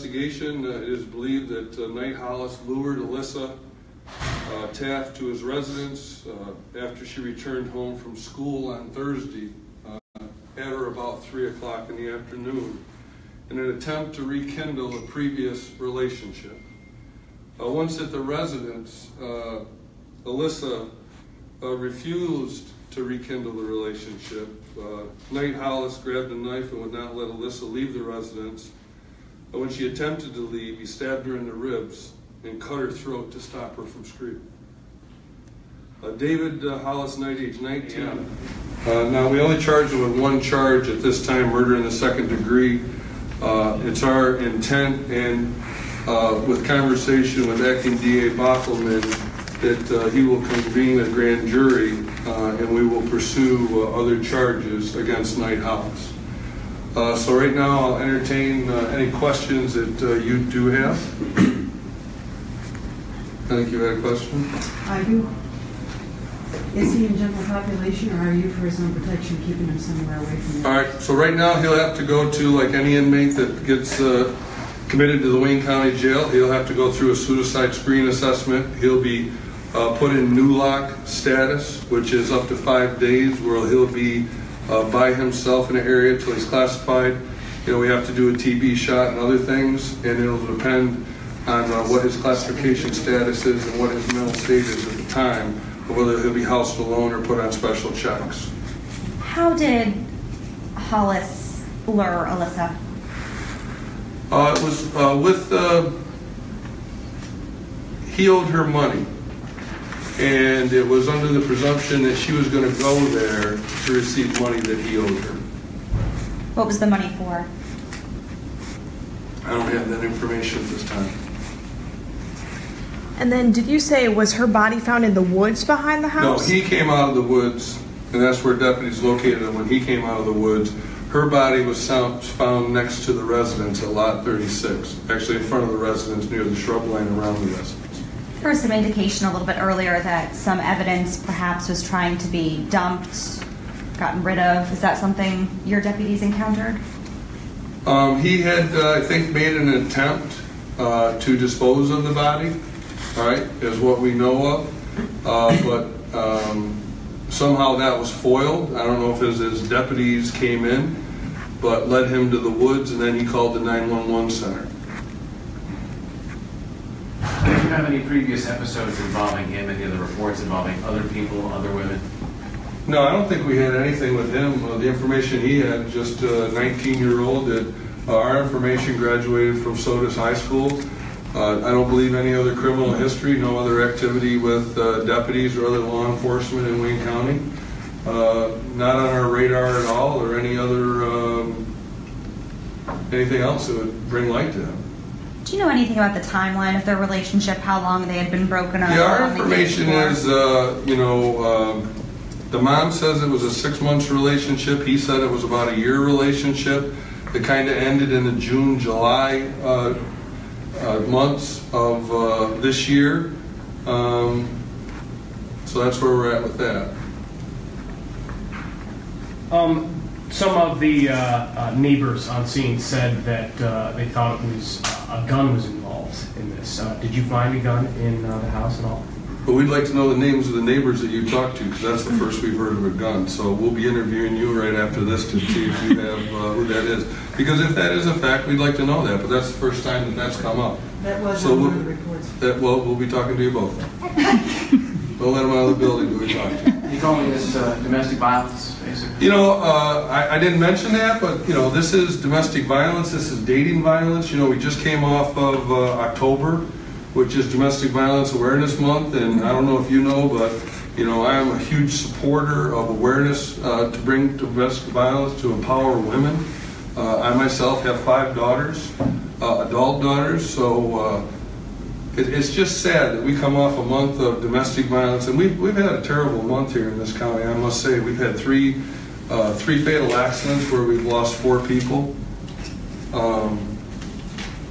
investigation, it is believed that Knight-Hollis lured Alyssa Taft to his residence after she returned home from school on Thursday at or about 3 o'clock in the afternoon in an attempt to rekindle a previous relationship. Once at the residence, Alyssa refused to rekindle the relationship. Knight-Hollis grabbed a knife and would not let Alyssa leave the residence. When she attempted to leave, he stabbed her in the ribs and cut her throat to stop her from screaming. David Hollis Knight, age 19. Now, we only charged him with one charge at this time, murder in the second degree. It's our intent, and with conversation with Acting DA Bockelman, that he will convene a grand jury and we will pursue other charges against Knight-Hollis. So right now I'll entertain any questions that you do have. I think you had a question. I do. Is he in general population, or are you for his own protection keeping him somewhere away from you? All right, so right now he'll have to go to, like any inmate that gets committed to the Wayne County Jail, he'll have to go through a suicide screen assessment. He'll be put in NULOC status, which is up to 5 days, where he'll be by himself in an area until he's classified. You know, we have to do a TB shot and other things, and it'll depend on what his classification status is and what his mental state is at the time, or whether he'll be housed alone or put on special checks. How did Hollis lure Alyssa? It was he owed her money, and it was under the presumption that she was going to go there to receive money that he owed her. What was the money for? I don't have that information at this time. And then did you say, was her body found in the woods behind the house? No, he came out of the woods, and that's where deputies located him. When he came out of the woods, her body was found next to the residence at lot 36, actually in front of the residence near the shrubline around the residence. There was some indication a little bit earlier that some evidence perhaps was trying to be dumped, gotten rid of. Is that something your deputies encountered? He had, I think, made an attempt to dispose of the body, all right, is what we know of, but somehow that was foiled. I don't know if his deputies came in, but led him to the woods, and then he called the 911 center. Did you have any previous episodes involving him, any other reports involving other people, other women? No, I don't think we had anything with him. The information he had, just a 19-year-old that our information graduated from Sodus High School. I don't believe any other criminal history, no other activity with deputies or other law enforcement in Wayne County. Not on our radar at all, or any other, anything else that would bring light to him. Do you know anything about the timeline of their relationship, how long they had been broken up? Yeah, our information is, the mom says it was a 6 months relationship. He said it was about a year relationship. It kind of ended in the June, July months of this year. So that's where we're at with that. Some of the neighbors on scene said that they thought it was a gun was involved in this. Did you find a gun in the house at all? But we'd like to know the names of the neighbors that you talked to, because that's the first we've heard of a gun. So we'll be interviewing you right after this to see if you have who that is. Because if that is a fact, we'd like to know that. But that's the first time that that's come up. That was on one of the reports. We'll be talking to you both. Don't let them out of the building till we talk to you. You calling this domestic violence, basically? You know, I didn't mention that, but, you know, this is domestic violence. This is dating violence. You know, we just came off of October, which is Domestic Violence Awareness Month, and I don't know if you know, but, you know, I am a huge supporter of awareness to bring domestic violence, to empower women. I myself have 5 daughters, adult daughters, so it's just sad that we come off a month of domestic violence, and we've had a terrible month here in this county, I must say. We've had three fatal accidents where we've lost 4 people.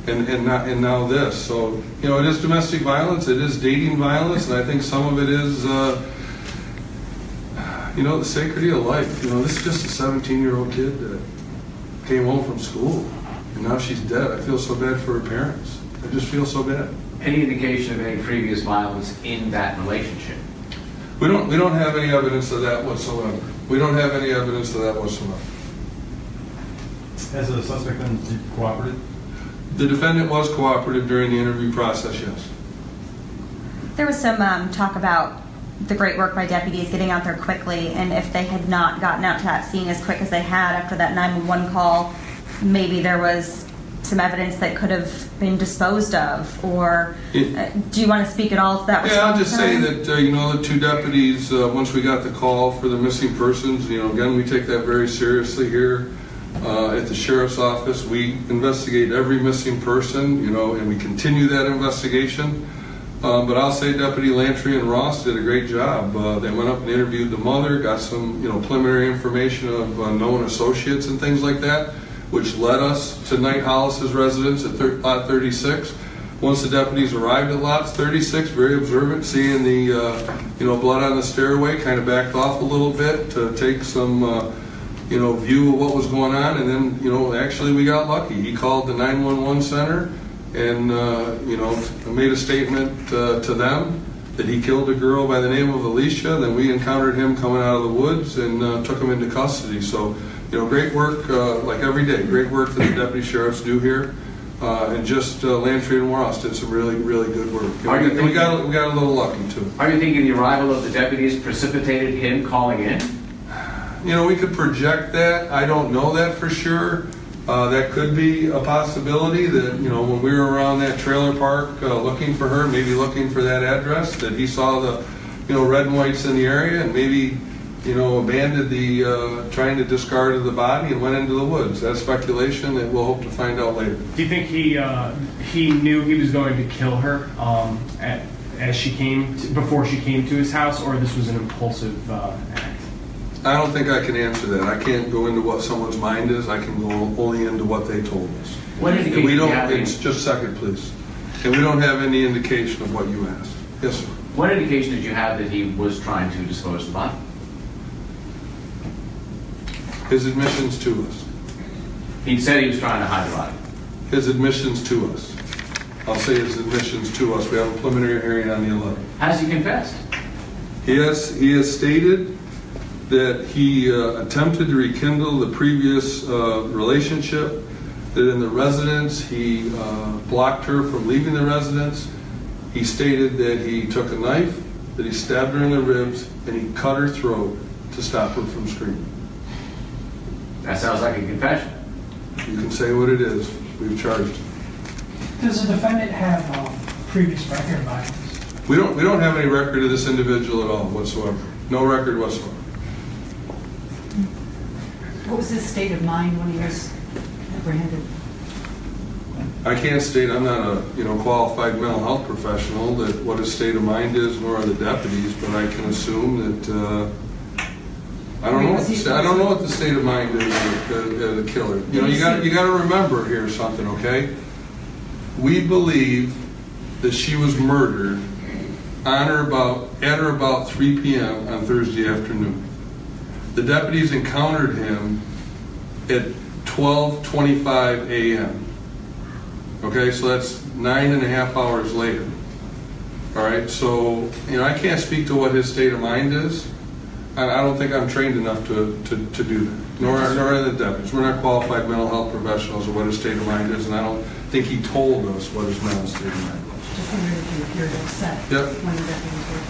And now this. So, you know, it is domestic violence, it is dating violence, and I think some of it is, you know, the sanctity of life. You know, this is just a 17-year-old kid that came home from school. and now she's dead. I feel so bad for her parents. I just feel so bad. Any indication of any previous violence in that relationship? We don't have any evidence of that whatsoever. We don't have any evidence of that whatsoever. Has the suspect been cooperative? The defendant was cooperative during the interview process, yes. There was some talk about the great work by deputies getting out there quickly, and if they had not gotten out to that scene as quick as they had after that 911 call, maybe there was some evidence that could have been disposed of, or do you want to speak at all to that? Yeah, I'll just say that, the two deputies, once we got the call for the missing persons, again, we take that very seriously here at the sheriff's office. We investigate every missing person, and we continue that investigation. But I'll say Deputy Lantry and Ross did a great job. They went up and interviewed the mother, got some, preliminary information of known associates and things like that, which led us to Knight-Hollis's residence at Lot 36. Once the deputies arrived at Lot 36, very observant, seeing the blood on the stairway, kind of backed off a little bit to take some view of what was going on, and then actually we got lucky. He called the 911 center and made a statement to them that he killed a girl by the name of Alicia. Then we encountered him coming out of the woods and took him into custody. So great work, like every day, great work that the deputy sheriffs do here. And just Lantry and Ross did some really, really good work. We got a little lucky too. Are you thinking the arrival of the deputies precipitated him calling in? We could project that. I don't know that for sure. That could be a possibility that, when we were around that trailer park looking for her, maybe looking for that address, that he saw the, red and whites in the area and maybe, abandoned the, trying to discard of the body and went into the woods. That's speculation that we'll hope to find out later. Do you think he knew he was going to kill her before she came to his house, or this was an impulsive act? I don't think I can answer that. I can't go into what someone's mind is. I can go only into what they told us. What indication? It's just a second, please. And we don't have any indication of what you asked. Yes, sir. What indication did you have that he was trying to dispose of the body? His admissions to us. He said he was trying to hide the body. His admissions to us. I'll say his admissions to us. We have a preliminary hearing on the 11th. Has he confessed? He has stated that he attempted to rekindle the previous relationship, that in the residence he blocked her from leaving the residence. He stated that he took a knife, that he stabbed her in the ribs, and he cut her throat to stop her from screaming. That sounds like a confession. You can say what it is. We've charged him. Does the defendant have previous record of violence? We don't have any record of this individual at all whatsoever. No record whatsoever. What was his state of mind when he was apprehended? I can't state, I'm not a qualified mental health professional, that what his state of mind is, nor are the deputies, but I can assume that I don't know what the state of mind is of the killer. You got to remember here something, okay? We believe that she was murdered at or about 3 p.m. on Thursday afternoon. The deputies encountered him at 12:25 a.m. Okay, so that's 9.5 hours later. All right, so I can't speak to what his state of mind is. I don't think I'm trained enough to do that. Nor are the deputies. We're not qualified mental health professionals of what his state of mind is, and I don't think he told us what his mental state of mind was. Just wondered if you appeared upset when the deputies were.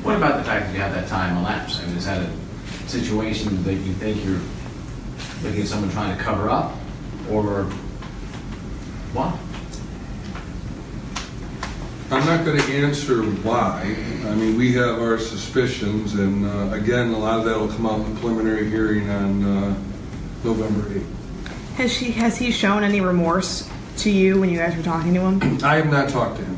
What about the fact that you have that time elapsed? I mean, is that a situation that you think you're looking at someone trying to cover up, or what? I'm not going to answer why. I mean, we have our suspicions, and again, a lot of that will come out in the preliminary hearing on November 8th. Has he shown any remorse to you when you guys were talking to him? I have not talked to him.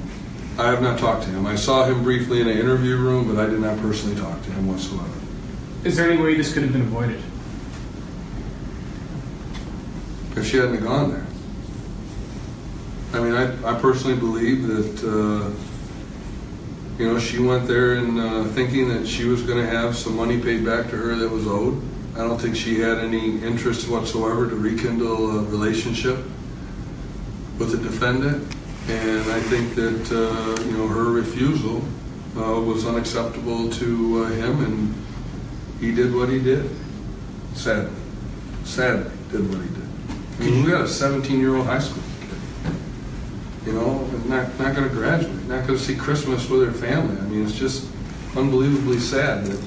I saw him briefly in an interview room, but I did not personally talk to him whatsoever. Is there any way this could have been avoided? If she hadn't gone there. I mean, I personally believe that, she went there and thinking that she was going to have some money paid back to her that was owed. I don't think she had any interest whatsoever to rekindle a relationship with the defendant, and I think that her refusal was unacceptable to him, and he did what he did. Sadly did what he did. I mean, we got a 17-year-old high school kid, not going to graduate, not going to see Christmas with her family. I mean, it's just unbelievably sad that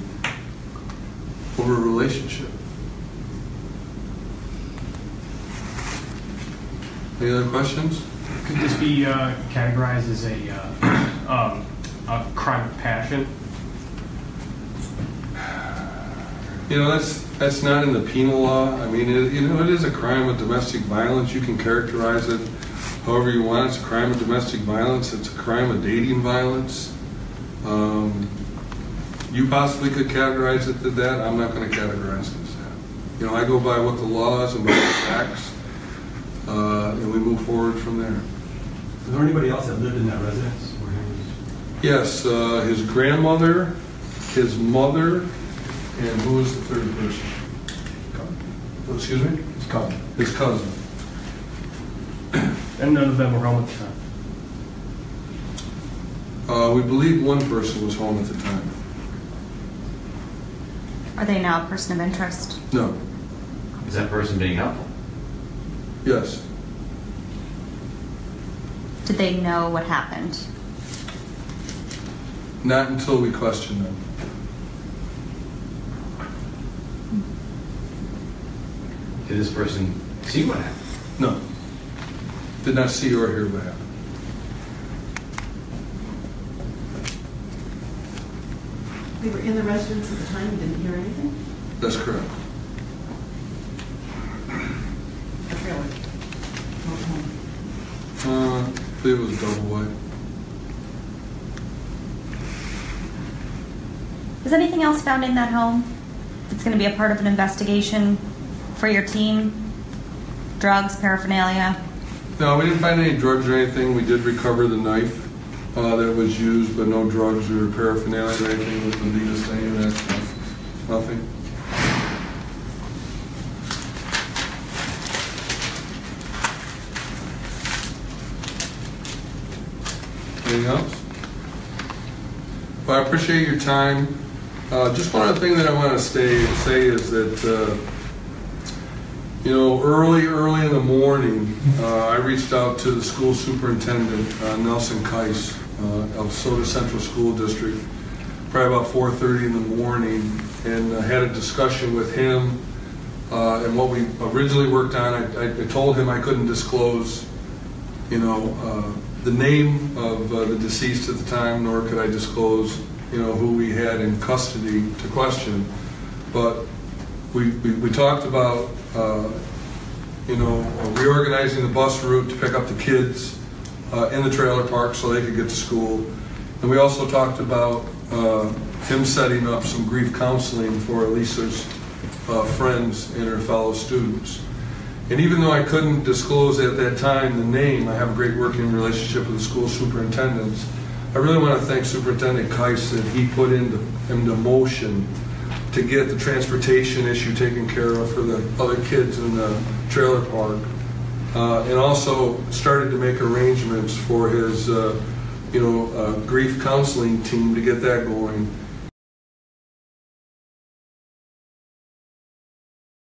over a relationship. Any other questions? Could this be categorized as a crime of passion? That's not in the penal law. I mean, it is a crime of domestic violence. You can characterize it however you want. It's a crime of domestic violence. It's a crime of dating violence. You possibly could categorize it to that. I'm not going to categorize it as that. I go by what the law is and by the facts, and we move forward from there. Was there anybody else that lived in that residence? Yes, his grandmother, his mother, and who was the third person? Excuse me? His cousin. His cousin. And none of them were home at the time? We believe one person was home at the time. Are they now a person of interest? No. Is that person being helpful? Yes. Did they know what happened? Not until we questioned them. Did this person see what happened? No. Did not see or hear what happened. They were in the residence at the time and didn't hear anything? That's correct. A trailer. Not home. I believe it was double wide. Is anything else found in that home that's going to be a part of an investigation for your team? Drugs, paraphernalia? No, we didn't find any drugs or anything. We did recover the knife that was used, but no drugs or paraphernalia or anything that would lead us to any of that stuff. Nothing. Anything else? Well, I appreciate your time. Just one other thing that I want to say is that, early in the morning, I reached out to the school superintendent, Nelson Keiss, of Soda Central School District, probably about 4:30 in the morning, and had a discussion with him. And what we originally worked on, I told him I couldn't disclose, the name of the deceased at the time, nor could I disclose, who we had in custody to question. But we talked about, reorganizing the bus route to pick up the kids in the trailer park so they could get to school. And we also talked about him setting up some grief counseling for Alyssa's friends and her fellow students. And even though I couldn't disclose at that time the name, I have a great working relationship with the school superintendents. I really want to thank Superintendent Keiss that he put into motion to get the transportation issue taken care of for the other kids in the trailer park, and also started to make arrangements for his, grief counseling team to get that going.